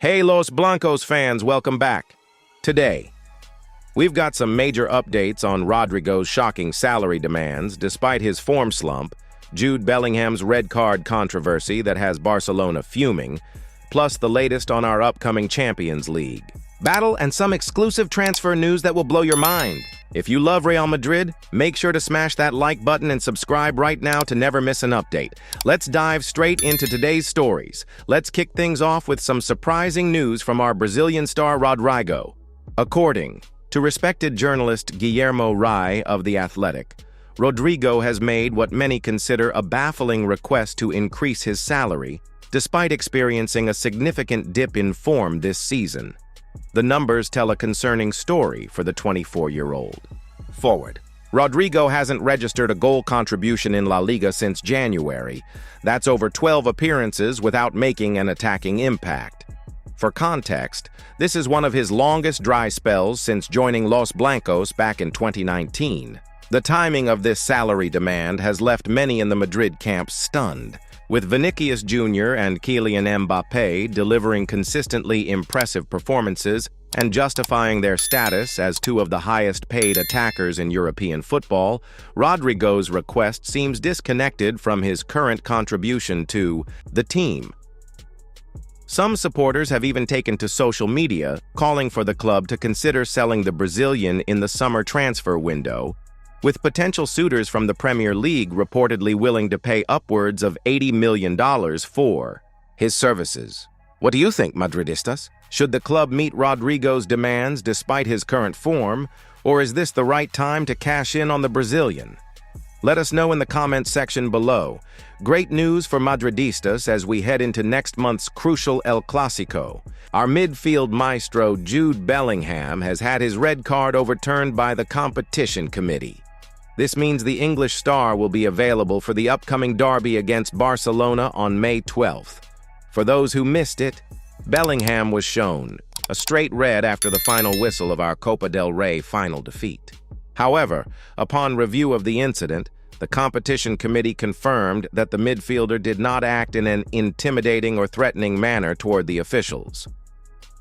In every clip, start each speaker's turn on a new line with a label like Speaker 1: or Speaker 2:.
Speaker 1: Hey Los Blancos fans, welcome back. Today, we've got some major updates on Rodrygo's shocking salary demands despite his form slump, Jude Bellingham's red card controversy that has Barcelona fuming, plus the latest on our upcoming Champions League battle and some exclusive transfer news that will blow your mind. If you love Real Madrid, make sure to smash that like button and subscribe right now to never miss an update. Let's dive straight into today's stories. Let's kick things off with some surprising news from our Brazilian star Rodrygo. According to respected journalist Guillermo Rai of The Athletic, Rodrigo has made what many consider a baffling request to increase his salary, despite experiencing a significant dip in form this season. The numbers tell a concerning story for the 24-year-old. Forward. Rodrigo hasn't registered a goal contribution in La Liga since January. That's over 12 appearances without making an attacking impact. For context, this is one of his longest dry spells since joining Los Blancos back in 2019. The timing of this salary demand has left many in the Madrid camp stunned, with Vinicius Jr. and Kylian Mbappé delivering consistently impressive performances and justifying their status as two of the highest-paid attackers in European football. Rodrygo's request seems disconnected from his current contribution to the team. Some supporters have even taken to social media, calling for the club to consider selling the Brazilian in the summer transfer window, with potential suitors from the Premier League reportedly willing to pay upwards of $80 million for his services. What do you think, Madridistas? Should the club meet Rodrygo's demands despite his current form, or is this the right time to cash in on the Brazilian? Let us know in the comments section below. Great news for Madridistas as we head into next month's crucial El Clásico. Our midfield maestro Jude Bellingham has had his red card overturned by the competition committee. This means the English star will be available for the upcoming derby against Barcelona on May 12th. For those who missed it, Bellingham was shown a straight red after the final whistle of our Copa del Rey final defeat. However, upon review of the incident, the competition committee confirmed that the midfielder did not act in an intimidating or threatening manner toward the officials.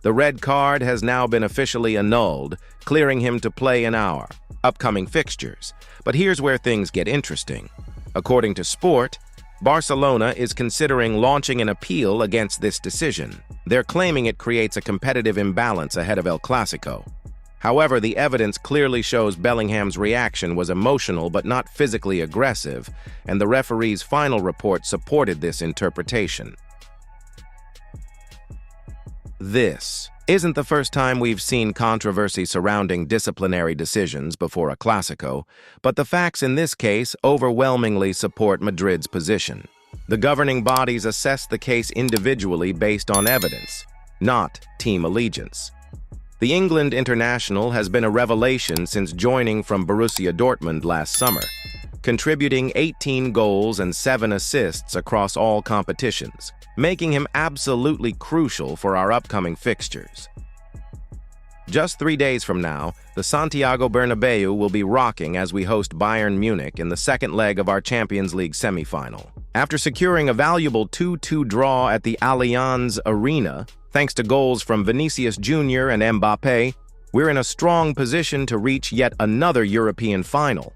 Speaker 1: The red card has now been officially annulled, clearing him to play in our upcoming fixtures. But here's where things get interesting. According to Sport, Barcelona is considering launching an appeal against this decision. They're claiming it creates a competitive imbalance ahead of El Clásico. However, the evidence clearly shows Bellingham's reaction was emotional but not physically aggressive, and the referee's final report supported this interpretation. This isn't the first time we've seen controversy surrounding disciplinary decisions before a Clásico, but the facts in this case overwhelmingly support Madrid's position. The governing bodies assess the case individually based on evidence, not team allegiance. The England international has been a revelation since joining from Borussia Dortmund last summer, contributing 18 goals and 7 assists across all competitions, making him absolutely crucial for our upcoming fixtures. Just 3 days from now, the Santiago Bernabéu will be rocking as we host Bayern Munich in the second leg of our Champions League semifinal. After securing a valuable 2-2 draw at the Allianz Arena, thanks to goals from Vinicius Jr. and Mbappé, we're in a strong position to reach yet another European final.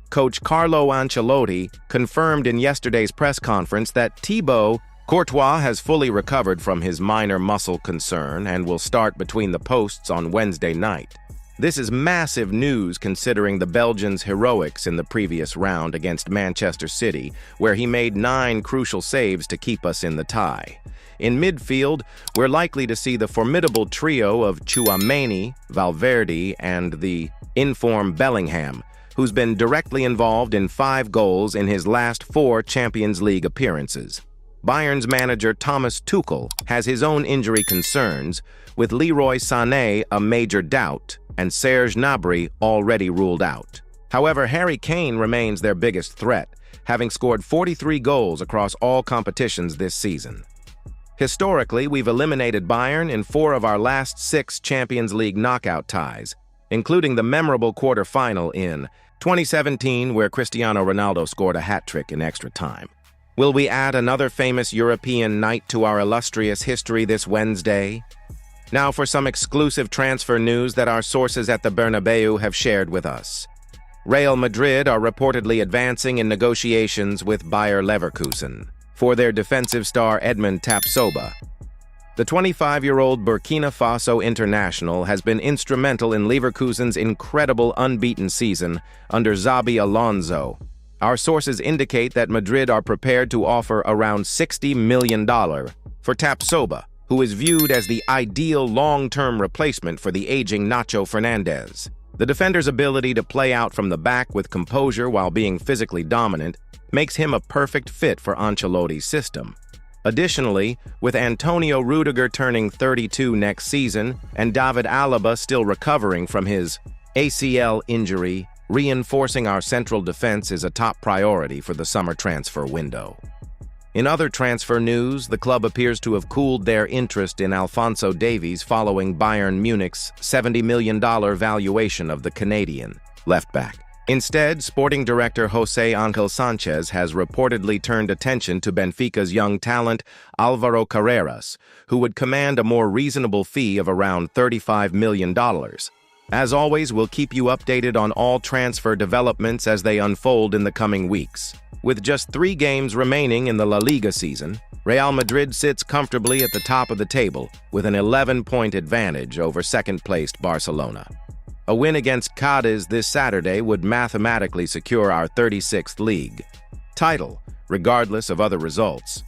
Speaker 1: Coach Carlo Ancelotti confirmed in yesterday's press conference that Thibaut Courtois has fully recovered from his minor muscle concern and will start between the posts on Wednesday night. This is massive news considering the Belgian's heroics in the previous round against Manchester City, where he made 9 crucial saves to keep us in the tie. In midfield, we're likely to see the formidable trio of Tchouaméni, Valverde, and the in-form Bellingham, who's been directly involved in 5 goals in his last 4 Champions League appearances. Bayern's manager Thomas Tuchel has his own injury concerns, with Leroy Sané a major doubt and Serge Gnabry already ruled out. However, Harry Kane remains their biggest threat, having scored 43 goals across all competitions this season. Historically, we've eliminated Bayern in 4 of our last 6 Champions League knockout ties, including the memorable quarter-final in 2017, where Cristiano Ronaldo scored a hat-trick in extra time. Will we add another famous European knight to our illustrious history this Wednesday? Now for some exclusive transfer news that our sources at the Bernabeu have shared with us. Real Madrid are reportedly advancing in negotiations with Bayer Leverkusen for their defensive star Edmond Tapsoba. The 25-year-old Burkina Faso international has been instrumental in Leverkusen's incredible unbeaten season under Xabi Alonso. Our sources indicate that Madrid are prepared to offer around $60 million for Tapsoba, who is viewed as the ideal long-term replacement for the aging Nacho Fernandez. The defender's ability to play out from the back with composure while being physically dominant makes him a perfect fit for Ancelotti's system. Additionally, with Antonio Rudiger turning 32 next season and David Alaba still recovering from his ACL injury, reinforcing our central defense is a top priority for the summer transfer window. In other transfer news, the club appears to have cooled their interest in Alphonso Davies following Bayern Munich's $70 million valuation of the Canadian left-back. Instead, sporting director José Ángel Sánchez has reportedly turned attention to Benfica's young talent Álvaro Carreras, who would command a more reasonable fee of around $35 million. As always, we'll keep you updated on all transfer developments as they unfold in the coming weeks. With just 3 games remaining in the La Liga season, Real Madrid sits comfortably at the top of the table with an 11-point advantage over second-placed Barcelona. A win against Cádiz this Saturday would mathematically secure our 36th league title, regardless of other results.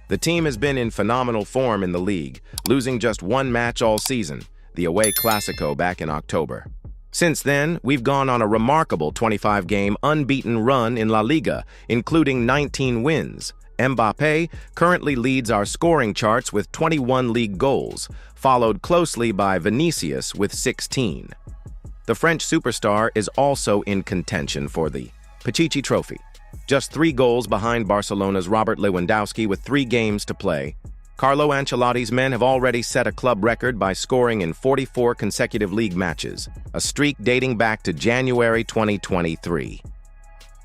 Speaker 1: The team has been in phenomenal form in the league, losing just 1 match all season, the away Clásico back in October. Since then, we've gone on a remarkable 25-game unbeaten run in La Liga, including 19 wins. Mbappé currently leads our scoring charts with 21 league goals, followed closely by Vinicius with 16. The French superstar is also in contention for the Pichichi Trophy, just 3 goals behind Barcelona's Robert Lewandowski with 3 games to play. Carlo Ancelotti's men have already set a club record by scoring in 44 consecutive league matches, a streak dating back to January 2023.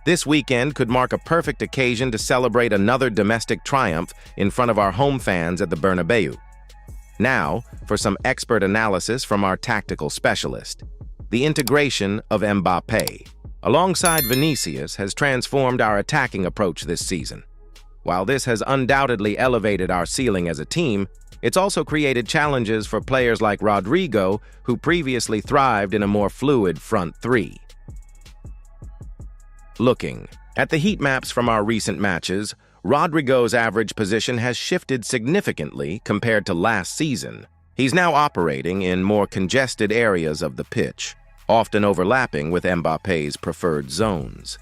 Speaker 1: This weekend could mark a perfect occasion to celebrate another domestic triumph in front of our home fans at the Bernabeu. Now, for some expert analysis from our tactical specialist. The integration of Mbappé, alongside Vinicius, has transformed our attacking approach this season. While this has undoubtedly elevated our ceiling as a team, it's also created challenges for players like Rodrygo, who previously thrived in a more fluid front 3. Looking at the heat maps from our recent matches, Rodrygo's average position has shifted significantly compared to last season. He's now operating in more congested areas of the pitch, often overlapping with Mbappé's preferred zones.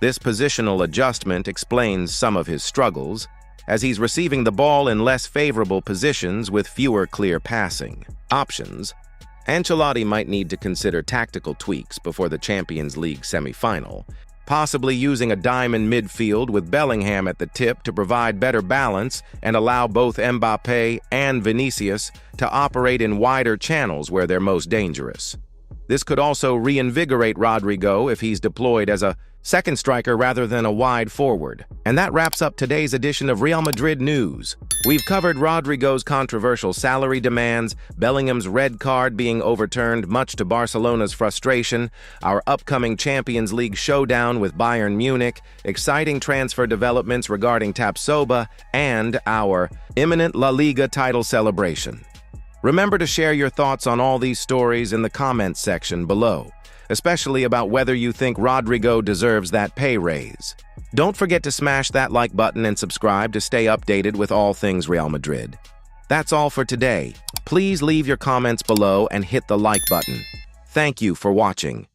Speaker 1: This positional adjustment explains some of his struggles, as he's receiving the ball in less favorable positions with fewer clear passing options. Ancelotti might need to consider tactical tweaks before the Champions League semifinal, possibly using a diamond midfield with Bellingham at the tip to provide better balance and allow both Mbappé and Vinicius to operate in wider channels where they're most dangerous. This could also reinvigorate Rodrigo if he's deployed as a second striker rather than a wide forward. And that wraps up today's edition of Real Madrid News. We've covered Rodrigo's controversial salary demands, Bellingham's red card being overturned much to Barcelona's frustration, our upcoming Champions League showdown with Bayern Munich, exciting transfer developments regarding Tapsoba, and our imminent La Liga title celebration. Remember to share your thoughts on all these stories in the comments section below, especially about whether you think Rodrigo deserves that pay raise. Don't forget to smash that like button and subscribe to stay updated with all things Real Madrid. That's all for today. Please leave your comments below and hit the like button. Thank you for watching.